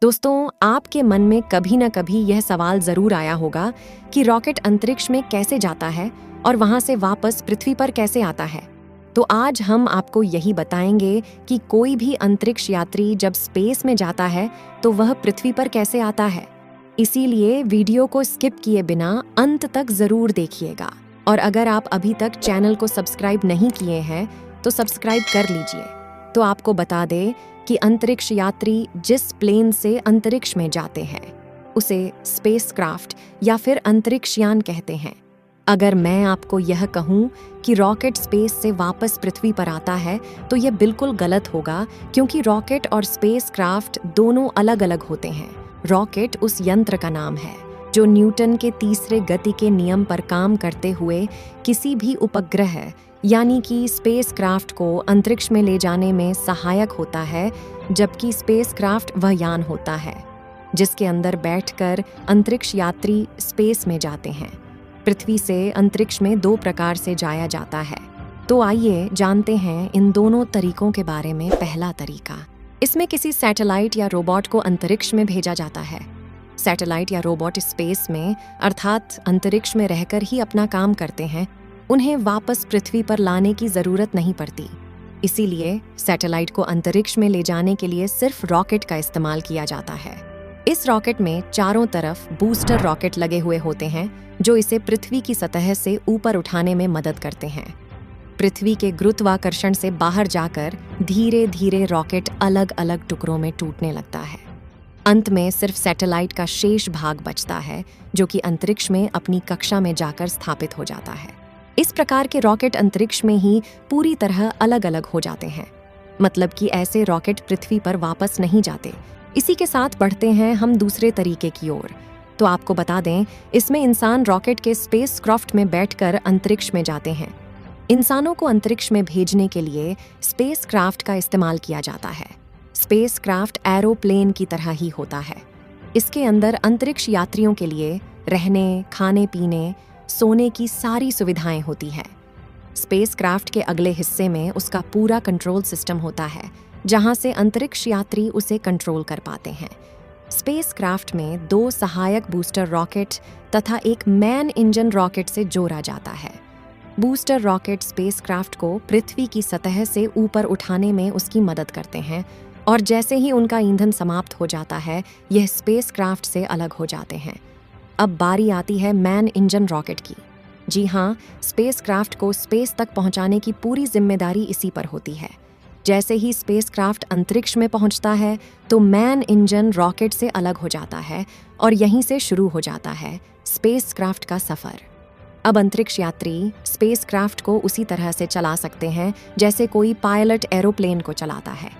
दोस्तों, आपके मन में कभी न कभी यह सवाल जरूर आया होगा कि रॉकेट अंतरिक्ष में कैसे जाता है और वहां से वापस पृथ्वी पर कैसे आता है। तो आज हम आपको यही बताएंगे कि कोई भी अंतरिक्ष यात्री जब स्पेस में जाता है तो वह पृथ्वी पर कैसे आता है। इसीलिए वीडियो को स्किप किए बिना अंत तक जरूर देखिएगा। और अगर आप अभी तक चैनल को सब्सक्राइब नहीं किए हैं तो सब्सक्राइब कर लीजिए। तो आपको बता दें कि अंतरिक्ष यात्री जिस प्लेन से अंतरिक्ष में जाते हैं उसे स्पेसक्राफ्ट या फिर अंतरिक्ष यान कहते हैं। अगर मैं आपको यह कहूं कि रॉकेट स्पेस से वापस पृथ्वी पर आता है तो यह बिल्कुल गलत होगा, क्योंकि रॉकेट और स्पेसक्राफ्ट दोनों अलग अलग होते हैं। रॉकेट उस यंत्र का नाम है जो न्यूटन के तीसरे गति के नियम पर काम करते हुए किसी भी उपग्रह यानी कि स्पेसक्राफ्ट को अंतरिक्ष में ले जाने में सहायक होता है, जबकि स्पेसक्राफ्ट वह यान होता है जिसके अंदर बैठकर अंतरिक्ष यात्री स्पेस में जाते हैं। पृथ्वी से अंतरिक्ष में दो प्रकार से जाया जाता है। तो आइए जानते हैं इन दोनों तरीकों के बारे में। पहला तरीका, इसमें किसी सैटेलाइट या रोबोट को अंतरिक्ष में भेजा जाता है। सैटेलाइट या रोबोट स्पेस में अर्थात अंतरिक्ष में रहकर ही अपना काम करते हैं, उन्हें वापस पृथ्वी पर लाने की जरूरत नहीं पड़ती। इसीलिए सैटेलाइट को अंतरिक्ष में ले जाने के लिए सिर्फ रॉकेट का इस्तेमाल किया जाता है। इस रॉकेट में चारों तरफ बूस्टर रॉकेट लगे हुए होते हैं जो इसे पृथ्वी की सतह से ऊपर उठाने में मदद करते हैं। पृथ्वी के गुरुत्वाकर्षण से बाहर जाकर धीरे धीरे रॉकेट अलग अलग टुकड़ों में टूटने लगता है। अंत में सिर्फ सैटेलाइट का शेष भाग बचता है जो कि अंतरिक्ष में अपनी कक्षा में जाकर स्थापित हो जाता है। इस प्रकार के रॉकेट अंतरिक्ष में ही पूरी तरह अलग अलग हो जाते हैं, मतलब कि ऐसे रॉकेट पृथ्वी पर वापस नहीं जाते। इसी के साथ बढ़ते हैं हम दूसरे तरीके की ओर। तो आपको बता दें, इसमें इंसान रॉकेट के स्पेसक्राफ्ट में बैठकर अंतरिक्ष में जाते हैं। इंसानों को अंतरिक्ष में भेजने के लिए स्पेसक्राफ्ट का इस्तेमाल किया जाता है। स्पेसक्राफ्ट एरोप्लेन की तरह ही होता है। इसके अंदर अंतरिक्ष यात्रियों के लिए रहने, खाने पीने, सोने की सारी सुविधाएं होती है। स्पेसक्राफ्ट के अगले हिस्से में उसका पूरा कंट्रोल सिस्टम होता है, जहां से अंतरिक्ष यात्री उसे कंट्रोल कर पाते हैं। स्पेसक्राफ्ट में दो सहायक बूस्टर रॉकेट तथा एक मैन इंजन रॉकेट से जोड़ा जाता है। बूस्टर रॉकेट स्पेसक्राफ्ट को पृथ्वी की सतह से ऊपर उठाने में उसकी मदद करते हैं, और जैसे ही उनका ईंधन समाप्त हो जाता है यह स्पेसक्राफ्ट से अलग हो जाते हैं। अब बारी आती है मैन इंजन रॉकेट की। जी हाँ, स्पेसक्राफ्ट को स्पेस तक पहुंचाने की पूरी जिम्मेदारी इसी पर होती है। जैसे ही स्पेसक्राफ्ट अंतरिक्ष में पहुंचता है तो मैन इंजन रॉकेट से अलग हो जाता है और यहीं से शुरू हो जाता है स्पेसक्राफ्ट का सफर। अब अंतरिक्ष यात्री स्पेसक्राफ्ट को उसी तरह से चला सकते हैं जैसे कोई पायलट एरोप्लेन को चलाता है।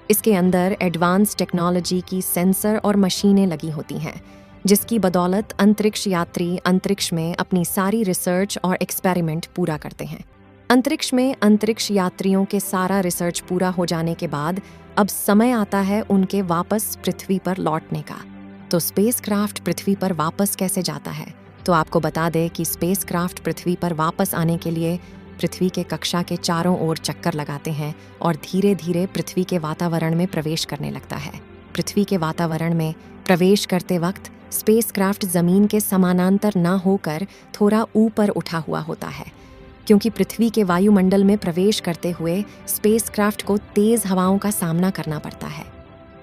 इसके अंदर एडवांस टेक्नोलॉजी की सेंसर और मशीनें लगी होती हैं, जिसकी बदौलत अंतरिक्ष यात्री अंतरिक्ष में अपनी सारी रिसर्च और एक्सपेरिमेंट पूरा करते हैं। अंतरिक्ष में अंतरिक्ष यात्रियों के सारा रिसर्च पूरा हो जाने के बाद अब समय आता है उनके वापस पृथ्वी पर लौटने का। तो स्पेसक्राफ्ट पृथ्वी पर वापस कैसे जाता है? तो आपको बता दें कि स्पेसक्राफ्ट पृथ्वी पर वापस आने के लिए पृथ्वी के कक्षा के चारों ओर चक्कर लगाते हैं और धीरे धीरे पृथ्वी के वातावरण में प्रवेश करने लगता है। पृथ्वी के वातावरण में प्रवेश करते वक्त स्पेसक्राफ्ट जमीन के समानांतर न होकर थोड़ा ऊपर उठा हुआ होता है, क्योंकि पृथ्वी के वायुमंडल में प्रवेश करते हुए स्पेसक्राफ्ट को तेज हवाओं का सामना करना पड़ता है।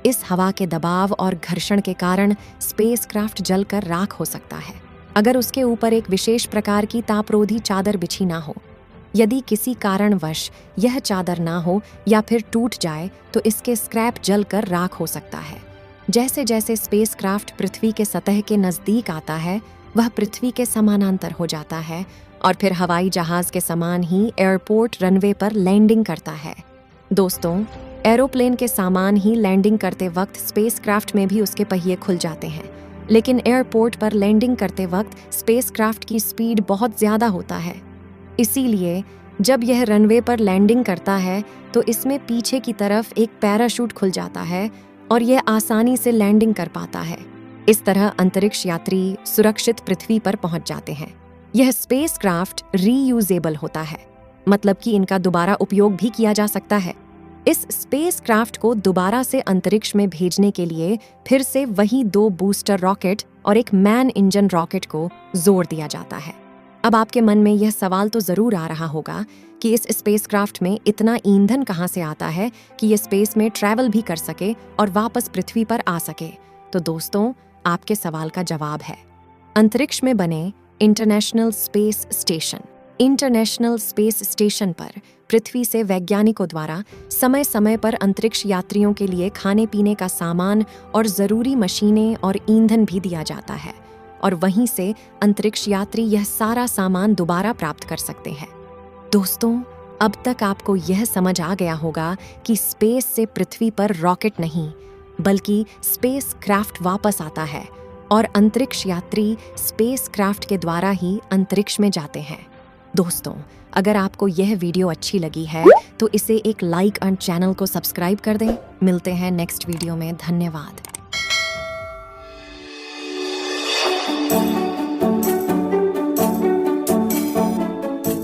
इस हवा के दबाव और घर्षण के कारण स्पेसक्राफ्ट जलकर राख हो सकता है अगर उसके ऊपर एक विशेष प्रकार की तापरोधी चादर बिछी ना हो। यदि किसी कारणवश यह चादर ना हो या फिर टूट जाए तो इसके स्क्रैप जलकर राख हो सकता है। जैसे जैसे स्पेसक्राफ्ट पृथ्वी के सतह के नजदीक आता है वह पृथ्वी के समानांतर हो जाता है और फिर हवाई जहाज के समान ही एयरपोर्ट रनवे पर लैंडिंग करता है। दोस्तों, एरोप्लेन के सामान ही लैंडिंग करते वक्त स्पेसक्राफ्ट में भी उसके पहिए खुल जाते हैं, लेकिन एयरपोर्ट पर लैंडिंग करते वक्त स्पेसक्राफ्ट की स्पीड बहुत ज्यादा होता है। इसीलिए जब यह रनवे पर लैंडिंग करता है तो इसमें पीछे की तरफ एक पैराशूट खुल जाता है और यह आसानी से लैंडिंग कर पाता है। इस तरह अंतरिक्ष यात्री सुरक्षित पृथ्वी पर पहुंच जाते हैं। यह स्पेसक्राफ्ट रीयूजेबल होता है, मतलब कि इनका दोबारा उपयोग भी किया जा सकता है। इस स्पेसक्राफ्ट को दोबारा से अंतरिक्ष में भेजने के लिए फिर से वही 2 बूस्टर रॉकेट और एक मैन इंजन रॉकेट को जोड़ दिया जाता है। अब आपके मन में यह सवाल तो जरूर आ रहा होगा कि इस स्पेसक्राफ्ट में इतना ईंधन कहाँ से आता है कि ये स्पेस में ट्रैवल भी कर सके और वापस पृथ्वी पर आ सके। तो दोस्तों, आपके सवाल का जवाब है अंतरिक्ष में बने इंटरनेशनल स्पेस स्टेशन पर पृथ्वी से वैज्ञानिकों द्वारा समय समय पर अंतरिक्ष यात्रियों के लिए खाने पीने का सामान और जरूरी मशीनें और ईंधन भी दिया जाता है, और वहीं से अंतरिक्ष यात्री यह सारा सामान दोबारा प्राप्त कर सकते हैं। दोस्तों, अब तक आपको यह समझ आ गया होगा कि स्पेस से पृथ्वी पर रॉकेट नहीं बल्कि स्पेस क्राफ्ट वापस आता है और अंतरिक्ष यात्री स्पेस क्राफ्ट के द्वारा ही अंतरिक्ष में जाते हैं। दोस्तों, अगर आपको यह वीडियो अच्छी लगी है तो इसे एक लाइक और चैनल को सब्सक्राइब कर दें। मिलते हैं नेक्स्ट वीडियो में। धन्यवाद।